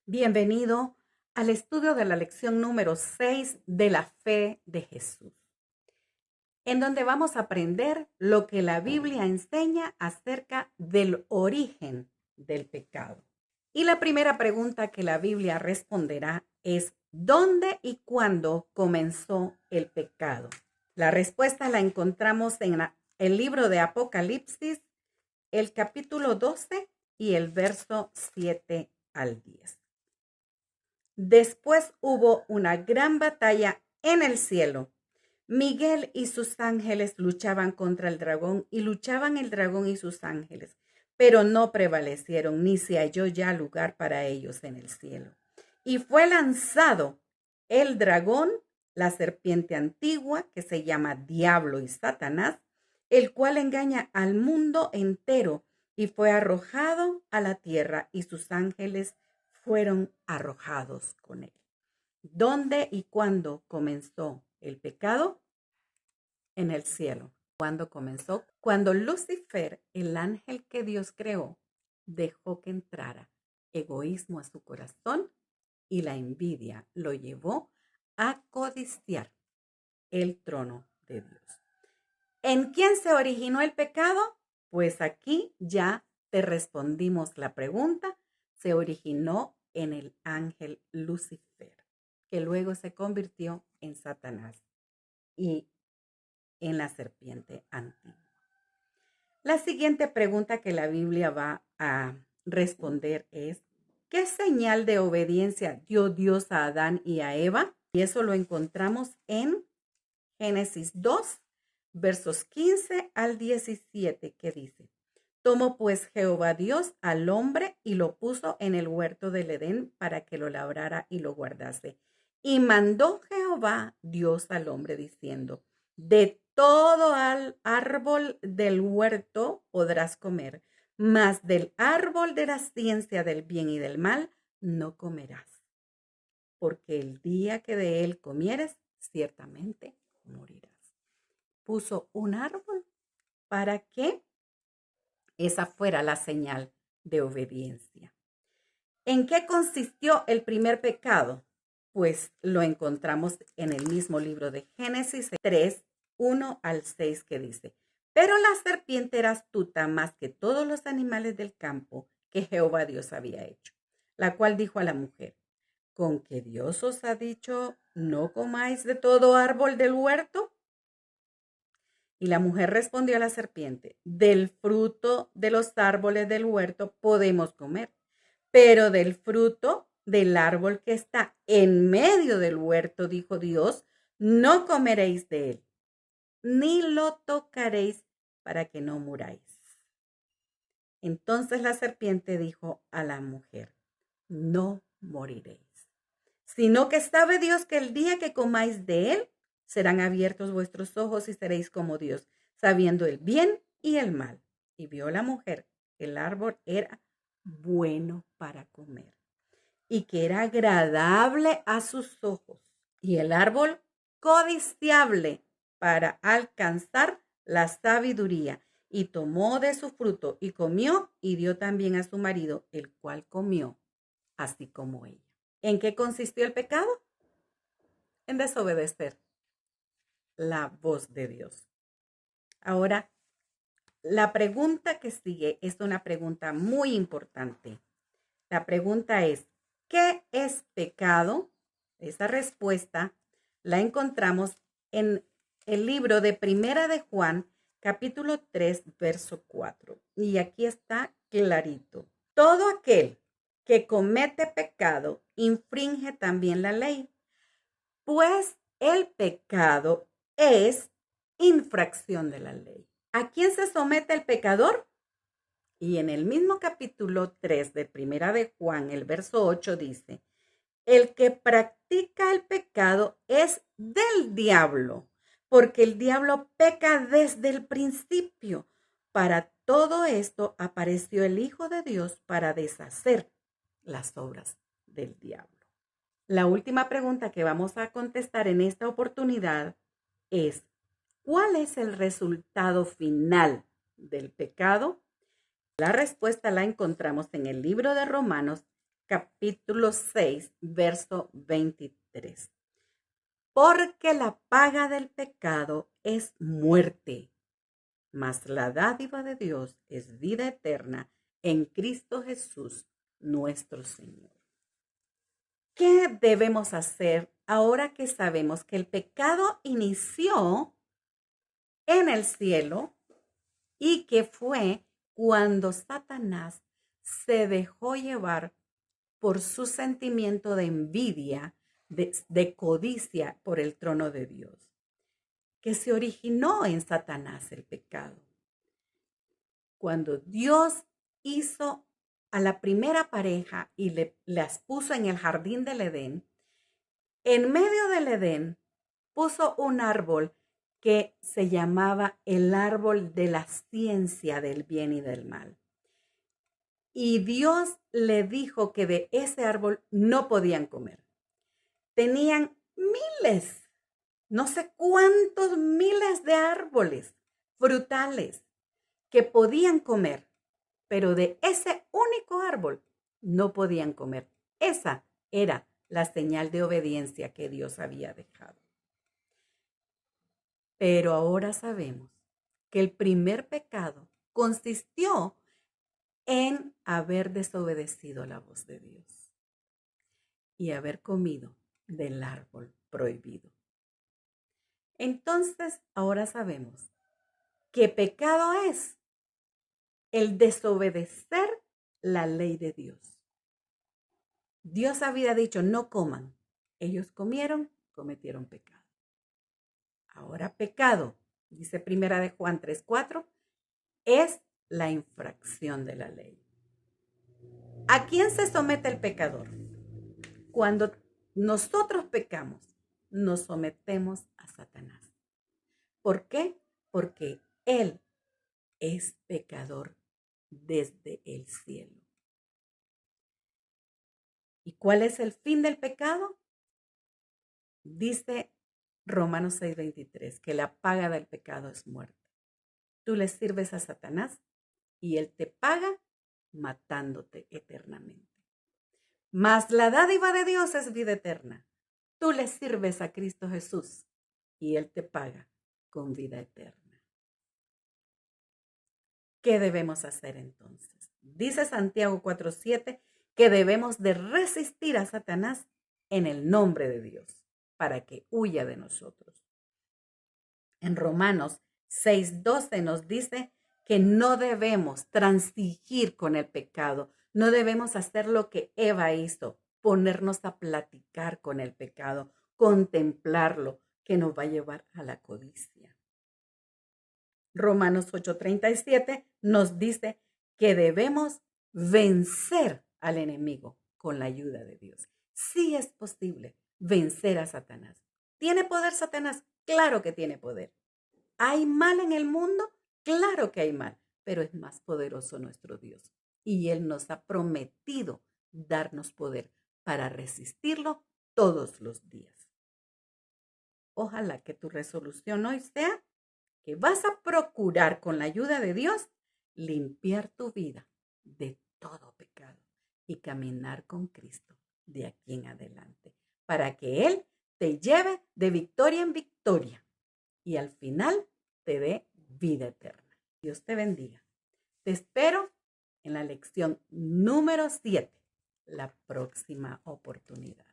Bienvenido al estudio de la lección número 6 de la fe de Jesús, en donde vamos a aprender lo que la Biblia enseña acerca del origen del pecado. Y la primera pregunta que la Biblia responderá es: ¿dónde y cuándo comenzó el pecado? La respuesta la encontramos en el libro de Apocalipsis, el capítulo 12 y el verso 7 al 10. Después hubo una gran batalla en el cielo. Miguel y sus ángeles luchaban contra el dragón, y luchaban el dragón y sus ángeles, pero no prevalecieron, ni se halló ya lugar para ellos en el cielo. Y fue lanzado el dragón, la serpiente antigua, que se llama Diablo y Satanás, el cual engaña al mundo entero, y fue arrojado a la tierra, y sus ángeles fueron arrojados con él. ¿Dónde y cuándo comenzó el pecado? En el cielo. ¿Cuándo comenzó? Cuando Lucifer, el ángel que Dios creó, dejó que entrara egoísmo a su corazón y la envidia lo llevó a codiciar el trono de Dios. ¿En quién se originó el pecado? Pues aquí ya te respondimos la pregunta. Se originó en el ángel Lucifer, que luego se convirtió en Satanás y en la serpiente antigua. La siguiente pregunta que la Biblia va a responder es: ¿qué señal de obediencia dio Dios a Adán y a Eva? Y eso lo encontramos en Génesis 2, versos 15 al 17, que dice: Tomó pues Jehová Dios al hombre y lo puso en el huerto del Edén para que lo labrara y lo guardase. Y mandó Jehová Dios al hombre diciendo: de todo árbol del huerto podrás comer, mas del árbol de la ciencia del bien y del mal no comerás, porque el día que de él comieres, ciertamente morirás. Puso un árbol para que esa fuera la señal de obediencia. ¿En qué consistió el primer pecado? Pues lo encontramos en el mismo libro de Génesis 3, 1 al 6, que dice: pero la serpiente era astuta más que todos los animales del campo que Jehová Dios había hecho, la cual dijo a la mujer: ¿con qué Dios os ha dicho, no comáis de todo árbol del huerto? Y la mujer respondió a la serpiente: del fruto de los árboles del huerto podemos comer, pero del fruto del árbol que está en medio del huerto, dijo Dios, no comeréis de él, ni lo tocaréis para que no muráis. Entonces la serpiente dijo a la mujer: no moriréis, sino que sabe Dios que el día que comáis de él, serán abiertos vuestros ojos y seréis como Dios, sabiendo el bien y el mal. Y vio la mujer que el árbol era bueno para comer y que era agradable a sus ojos, y el árbol codiciable para alcanzar la sabiduría. Y tomó de su fruto y comió, y dio también a su marido, el cual comió, así como ella. ¿En qué consistió el pecado? En desobedecer la voz de Dios. Ahora, la pregunta que sigue es una pregunta muy importante. La pregunta es: ¿qué es pecado? Esa respuesta la encontramos en el libro de Primera de Juan, capítulo 3, verso 4. Y aquí está clarito: todo aquel que comete pecado infringe también la ley, pues el pecado es infracción de la ley. ¿A quién se somete el pecador? Y en el mismo capítulo 3 de Primera de Juan, el verso 8 dice: el que practica el pecado es del diablo, porque el diablo peca desde el principio. Para todo esto apareció el Hijo de Dios, para deshacer las obras del diablo. La última pregunta que vamos a contestar en esta oportunidad es: ¿cuál es el resultado final del pecado? La respuesta la encontramos en el libro de Romanos, capítulo 6, verso 23. Porque la paga del pecado es muerte, mas la dádiva de Dios es vida eterna en Cristo Jesús, nuestro Señor. ¿Qué debemos hacer ahora que sabemos que el pecado inició en el cielo y que fue cuando Satanás se dejó llevar por su sentimiento de envidia, de codicia por el trono de Dios, que se originó en Satanás el pecado? Cuando Dios hizo a la primera pareja y las puso en el jardín del Edén, en medio del Edén puso un árbol que se llamaba el árbol de la ciencia del bien y del mal. Y Dios le dijo que de ese árbol no podían comer. Tenían miles, no sé cuántos miles de árboles frutales que podían comer, pero de ese único árbol no podían comer. Esa era la señal de obediencia que Dios había dejado. Pero ahora sabemos que el primer pecado consistió en haber desobedecido la voz de Dios y haber comido del árbol prohibido. Entonces, ahora sabemos que pecado es el desobedecer la ley de Dios. Dios había dicho, no coman. Ellos comieron, cometieron pecado. Ahora pecado, dice Primera de Juan 3:4, es la infracción de la ley. ¿A quién se somete el pecador? Cuando nosotros pecamos, nos sometemos a Satanás. ¿Por qué? Porque él es pecador desde el cielo. ¿Y cuál es el fin del pecado? Dice Romanos 6:23, que la paga del pecado es muerte. Tú le sirves a Satanás y él te paga matándote eternamente. Mas la dádiva de Dios es vida eterna. Tú le sirves a Cristo Jesús y él te paga con vida eterna. ¿Qué debemos hacer entonces? Dice Santiago 4:7 que debemos de resistir a Satanás en el nombre de Dios para que huya de nosotros. En Romanos 6:12 nos dice que no debemos transigir con el pecado, no debemos hacer lo que Eva hizo, ponernos a platicar con el pecado, contemplarlo, que nos va a llevar a la codicia. Romanos 8:37 nos dice que debemos vencer al enemigo con la ayuda de Dios. Sí es posible vencer a Satanás. ¿Tiene poder Satanás? Claro que tiene poder. ¿Hay mal en el mundo? Claro que hay mal, pero es más poderoso nuestro Dios. Y Él nos ha prometido darnos poder para resistirlo todos los días. Ojalá que tu resolución hoy sea que vas a procurar con la ayuda de Dios limpiar tu vida de todo pecado y caminar con Cristo de aquí en adelante para que Él te lleve de victoria en victoria y al final te dé vida eterna. Dios te bendiga. Te espero en la lección número 7, la próxima oportunidad.